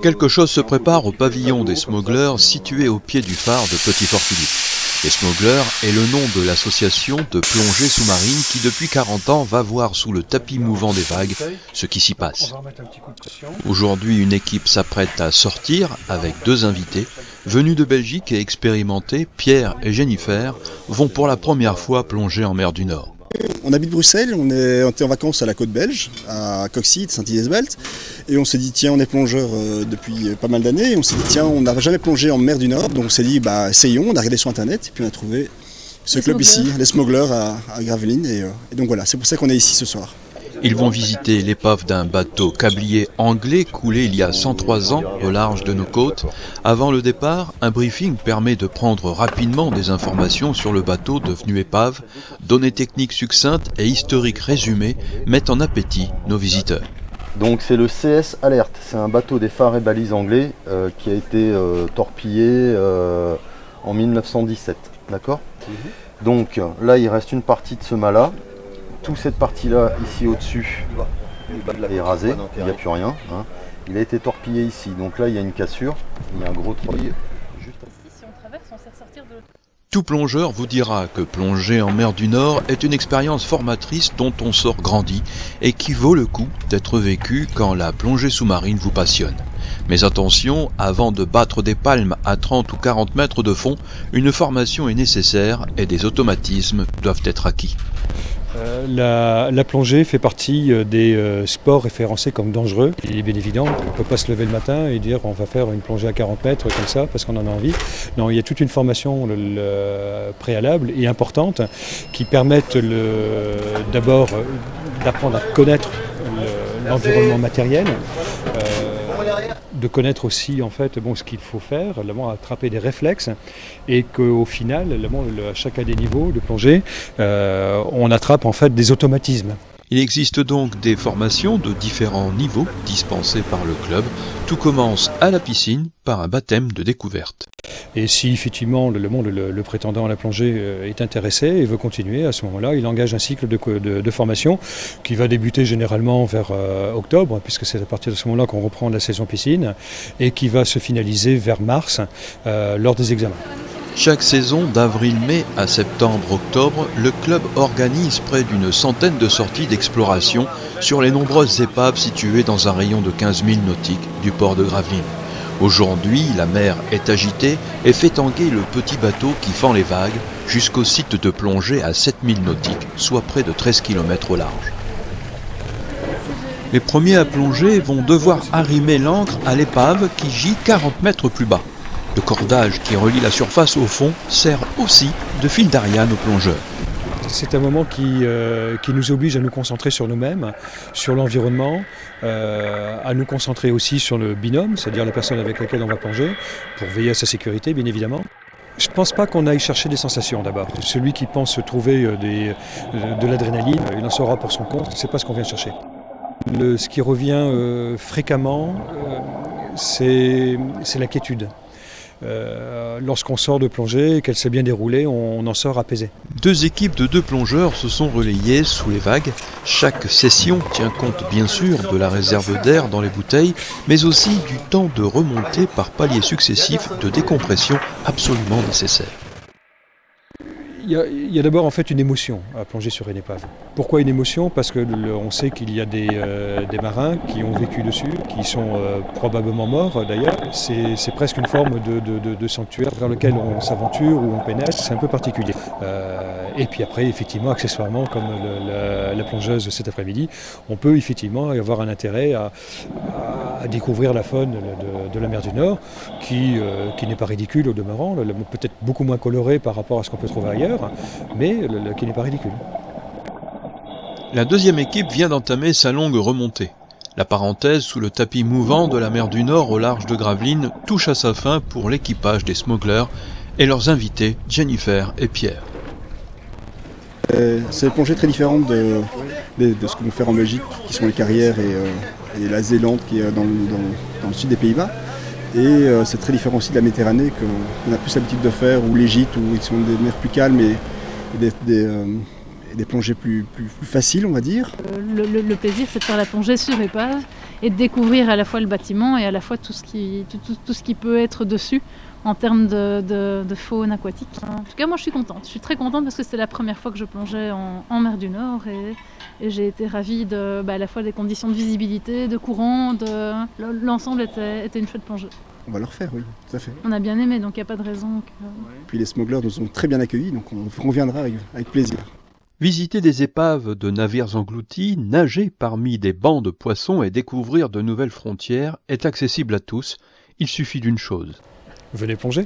Quelque chose se prépare au pavillon des Smugglers situé au pied du phare de Petit-Fort-Philippe. Les Smugglers est le nom de l'association de plongée sous-marine qui depuis 40 ans va voir sous le tapis mouvant des vagues ce qui s'y passe. Aujourd'hui, une équipe s'apprête à sortir avec 2 invités. Venus de Belgique et expérimentés, Pierre et Jennifer vont pour la première fois plonger en mer du Nord. On habite Bruxelles, on était en vacances à la côte belge, à Coxide, Saint-Idesbelt, et on s'est dit tiens, on est plongeur depuis pas mal d'années, et on s'est dit tiens, on n'a jamais plongé en mer du Nord, donc on s'est dit bah essayons, on a regardé sur internet, et puis on a trouvé ce club ici, les Smugglers à Gravelines, et donc voilà, c'est pour ça qu'on est ici ce soir. Ils vont visiter l'épave d'un bateau câblier anglais coulé il y a 103 ans au large de nos côtes. Avant le départ, un briefing permet de prendre rapidement des informations sur le bateau devenu épave. Données techniques succinctes et historiques résumées mettent en appétit nos visiteurs. Donc c'est le CS Alert, c'est un bateau des phares et balises anglais qui a été torpillé en 1917, d'accord ? Donc là il reste une partie de ce mât-là. Toute cette partie-là, ici au-dessus, est rasée, il n'y a plus rien. Hein. Il a été torpillé ici, donc là il y a une cassure, il y a un gros trou. Tout plongeur vous dira que plonger en mer du Nord est une expérience formatrice dont on sort grandi et qui vaut le coup d'être vécue quand la plongée sous-marine vous passionne. Mais attention, avant de battre des palmes à 30 ou 40 mètres de fond, une formation est nécessaire et des automatismes doivent être acquis. La plongée fait partie des sports référencés comme dangereux. Il est bien évident qu'on ne peut pas se lever le matin et dire on va faire une plongée à 40 mètres comme ça parce qu'on en a envie. Non, il y a toute une formation préalable et importante qui permettent d'abord d'apprendre à connaître l'environnement matériel, de connaître aussi en fait ce qu'il faut faire, attraper des réflexes et qu'au final, à chacun des niveaux de plongée, on attrape en fait des automatismes. Il existe donc des formations de différents niveaux dispensées par le club. Tout commence à la piscine par un baptême de découverte. Et si effectivement le prétendant à la plongée est intéressé et veut continuer, à ce moment-là, il engage un cycle de formation qui va débuter généralement vers octobre, puisque c'est à partir de ce moment-là qu'on reprend la saison piscine, et qui va se finaliser vers mars lors des examens. Chaque saison, d'avril-mai à septembre-octobre, le club organise près d'une centaine de sorties d'exploration sur les nombreuses épaves situées dans un rayon de 15 000 nautiques du port de Gravelines. Aujourd'hui, la mer est agitée et fait tanguer le petit bateau qui fend les vagues jusqu'au site de plongée à 7000 nautiques, soit près de 13 km au large. Les premiers à plonger vont devoir arrimer l'ancre à l'épave qui gît 40 mètres plus bas. Le cordage qui relie la surface au fond sert aussi de fil d'Ariane aux plongeurs. C'est un moment qui nous oblige à nous concentrer sur nous-mêmes, sur l'environnement, à nous concentrer aussi sur le binôme, c'est-à-dire la personne avec laquelle on va plonger, pour veiller à sa sécurité bien évidemment. Je ne pense pas qu'on aille chercher des sensations d'abord. Celui qui pense trouver de l'adrénaline, il en saura pour son compte, c'est pas ce qu'on vient chercher. Ce qui revient fréquemment, c'est l'inquiétude. Lorsqu'on sort de plongée et qu'elle s'est bien déroulée, on en sort apaisé. 2 équipes de 2 plongeurs se sont relayées sous les vagues. Chaque session tient compte bien sûr de la réserve d'air dans les bouteilles, mais aussi du temps de remontée par paliers successifs de décompression absolument nécessaire. Il y a d'abord en fait une émotion à plonger sur une épave. Pourquoi une émotion ? Parce que on sait qu'il y a des marins qui ont vécu dessus, qui sont probablement morts d'ailleurs. C'est presque une forme de sanctuaire vers lequel on s'aventure ou on pénètre, c'est un peu particulier. Et puis après, effectivement, accessoirement, comme la plongeuse cet après-midi, on peut effectivement avoir un intérêt à découvrir la faune de la mer du Nord, qui n'est pas ridicule au demeurant, peut-être beaucoup moins colorée par rapport à ce qu'on peut trouver ailleurs, mais qui n'est pas ridicule. La deuxième équipe vient d'entamer sa longue remontée. La parenthèse sous le tapis mouvant de la mer du Nord au large de Gravelines touche à sa fin pour l'équipage des Smugglers et leurs invités Jennifer et Pierre. C'est des plongées très différentes de ce qu'on peut faire en Belgique, qui sont les carrières et la Zélande qui est dans le sud des Pays-Bas. Et c'est très différent aussi de la Méditerranée qu'on a plus l'habitude de faire, ou l'Égypte, où ils sont des mers plus calmes et des plongées plus faciles, on va dire. Le plaisir, c'est de faire la plongée sur épave et de découvrir à la fois le bâtiment et à la fois tout ce qui peut être dessus en termes de faune aquatique. En tout cas, moi je suis contente. Je suis très contente parce que c'est la première fois que je plongeais en mer du Nord et j'ai été ravie à la fois des conditions de visibilité, de courant, l'ensemble était une chouette plongée. On va le refaire, oui, tout à fait. On a bien aimé, donc il n'y a pas de raison que... Puis les smugglers nous ont très bien accueillis, donc on reviendra avec plaisir. Visiter des épaves de navires engloutis, nager parmi des bancs de poissons et découvrir de nouvelles frontières est accessible à tous. Il suffit d'une chose. Venez plonger.